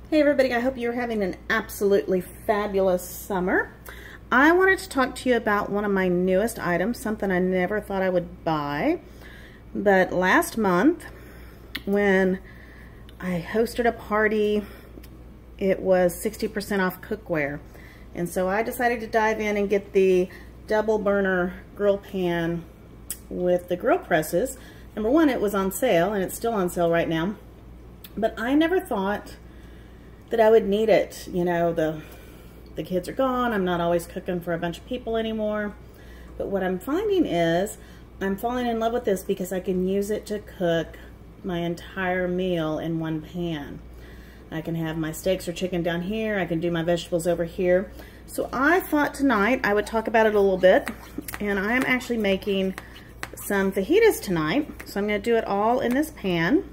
Hey everybody, I hope you're having an absolutely fabulous summer. I wanted to talk to you about one of my newest items, something I never thought I would buy. But last month, when I hosted a party, it was 60% off cookware. And so I decided to dive in and get the double burner grill pan with the grill presses. Number one, it was on sale, and it's still on sale right now. But I never thought that I would need it. You know, the kids are gone. I'm not always cooking for a bunch of people anymore. But what I'm finding is I'm falling in love with this because I can use it to cook my entire meal in one pan. I can have my steaks or chicken down here. I can do my vegetables over here. So I thought tonight I would talk about it a little bit. And I'm actually making some fajitas tonight. So I'm going to do it all in this pan.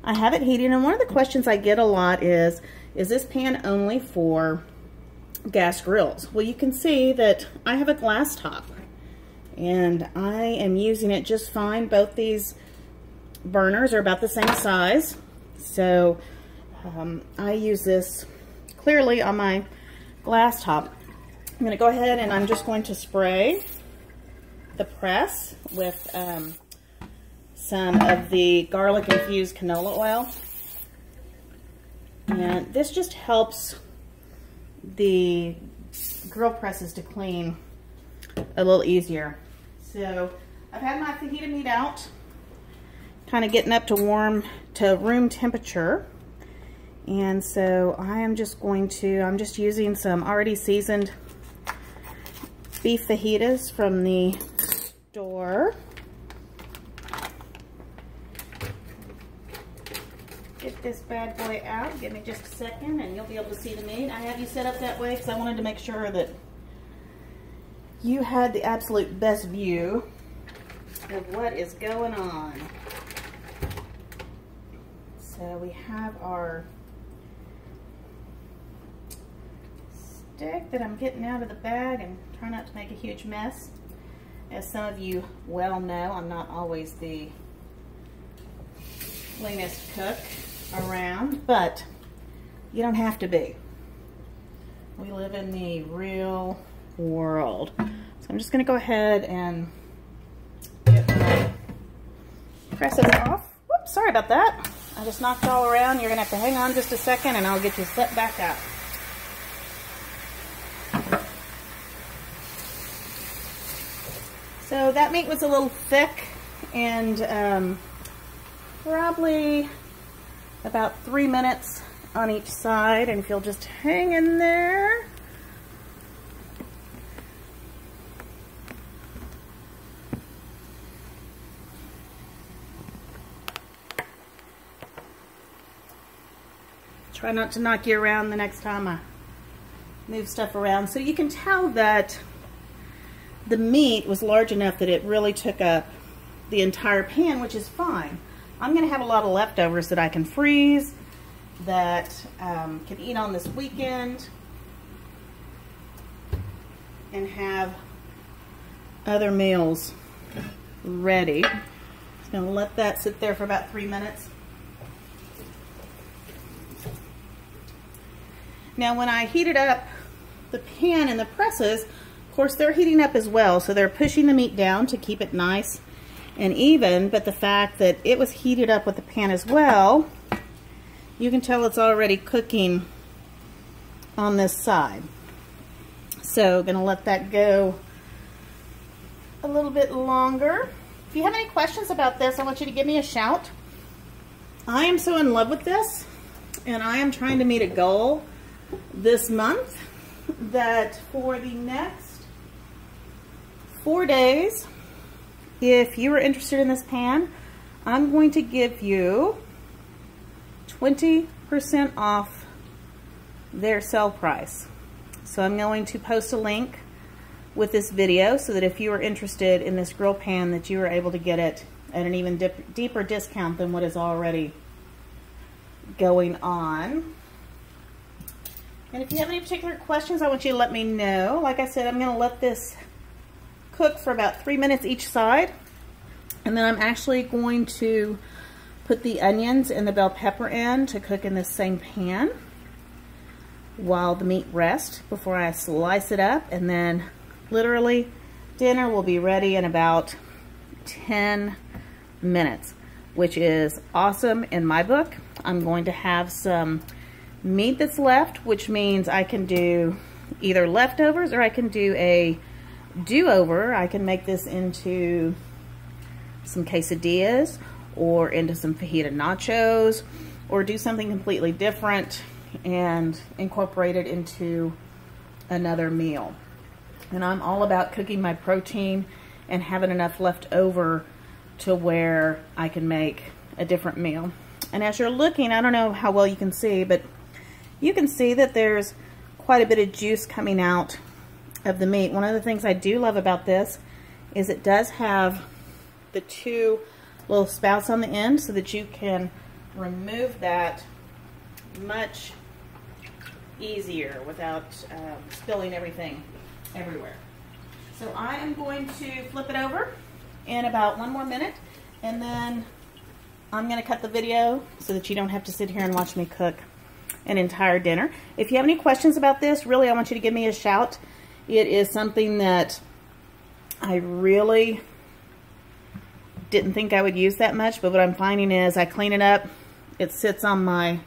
I have it heating, and one of the questions I get a lot is this pan only for gas grills? Well, you can see that I have a glass top, and I am using it just fine. Both these burners are about the same size, so I use this clearly on my glass top. I'm going to go ahead and I'm just going to spray the press with some of the garlic infused canola oil, and this just helps the grill presses to clean a little easier. So I've had my fajita meat out, kind of getting up to room temperature, and so I'm just using some already seasoned beef fajitas from the store. Get this bad boy out. Give me just a second and you'll be able to see the meat. I have you set up that way because I wanted to make sure that you had the absolute best view of what is going on. So we have our steak that I'm getting out of the bag and try not to make a huge mess. As some of you well know, I'm not always the cleanest cook around, but you don't have to be. We live in the real world. So I'm just going to go ahead and get my presses off. Whoops, sorry about that. I just knocked it all around. You're going to have to hang on just a second and I'll get you set back up. So that meat was a little thick, and probably about 3 minutes on each side, and if you'll just hang in there. Try not to knock you around the next time I move stuff around. So you can tell that the meat was large enough that it really took up the entire pan, which is fine. I'm going to have a lot of leftovers that I can freeze, that can eat on this weekend, and have other meals ready. Just going to let that sit there for about 3 minutes. Now when I heated up the pan and the presses, of course they're heating up as well, so they're pushing the meat down to keep it nice and even, but the fact that it was heated up with the pan as well, you can tell it's already cooking on this side. So I'm going to let that go a little bit longer. If you have any questions about this, I want you to give me a shout. I am so in love with this, and I am trying to meet a goal this month that for the next 4 days, if you are interested in this pan, I'm going to give you 20% off their sale price. So I'm going to post a link with this video so that if you are interested in this grill pan, that you are able to get it at an even deeper discount than what is already going on. And if you have any particular questions, I want you to let me know. Like I said, I'm going to let this cook for about 3 minutes each side, and then I'm actually going to put the onions and the bell pepper in to cook in this same pan. while the meat rests before I slice it up, and then literally dinner will be ready in about 10 minutes, which is awesome in my book. I'm going to have some meat that's left, which means I can do either leftovers or I can do a do-over. I can make this into some quesadillas or into some fajita nachos, or do something completely different and incorporate it into another meal. And I'm all about cooking my protein and having enough left over to where I can make a different meal. And as you're looking, I don't know how well you can see, but you can see that there's quite a bit of juice coming out of the meat. One of the things I do love about this is it does have the two little spouts on the end so that you can remove that much easier without spilling everything everywhere. So I am going to flip it over in about 1 more minute, and then I'm going to cut the video so that you don't have to sit here and watch me cook an entire dinner. If you have any questions about this, really I want you to give me a shout. It is something that I really didn't think I would use that much, but what I'm finding is I clean it up, it sits on my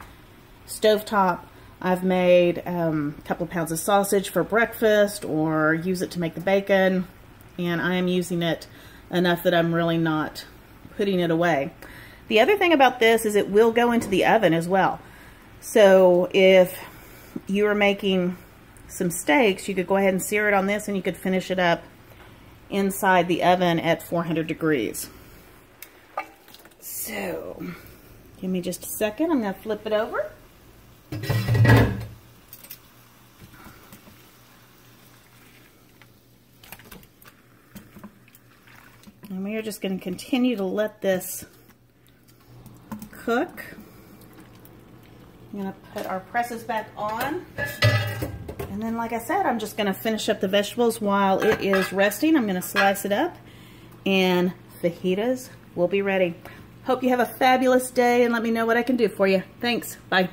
stovetop. I've made a couple of pounds of sausage for breakfast or use it to make the bacon, and I am using it enough that I'm really not putting it away. The other thing about this is it will go into the oven as well. So if you are making some steaks, you could go ahead and sear it on this and you could finish it up inside the oven at 400 degrees. So give me just a second. I'm going to flip it over. And we are just going to continue to let this cook. I'm going to put our presses back on. And then, like I said, I'm just going to finish up the vegetables while it is resting. I'm going to slice it up, and fajitas will be ready. Hope you have a fabulous day, and let me know what I can do for you. Thanks. Bye.